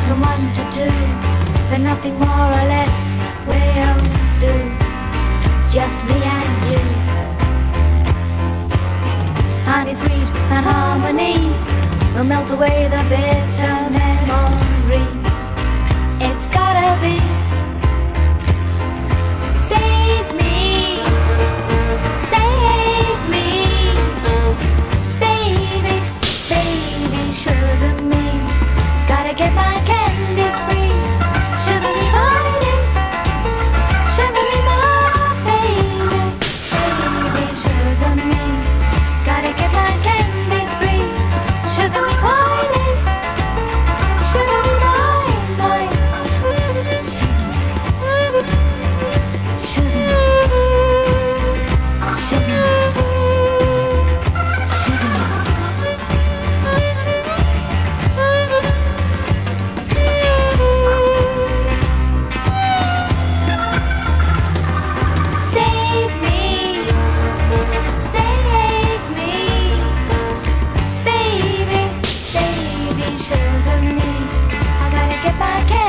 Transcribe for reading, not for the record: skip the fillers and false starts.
from 1 to 2, but nothing more or less will do. Just me and you. Honey, sweet and harmony will melt away the bitter memory. It's gotta be. Save me, save me, baby, baby, sugar me. Gotta get my candy free. Sugar me, baby, sugar me, my baby, baby, sugar me. Gotta get my candy free. Sugar me, baby, sugar me, my sugar me. I gotta get my candy.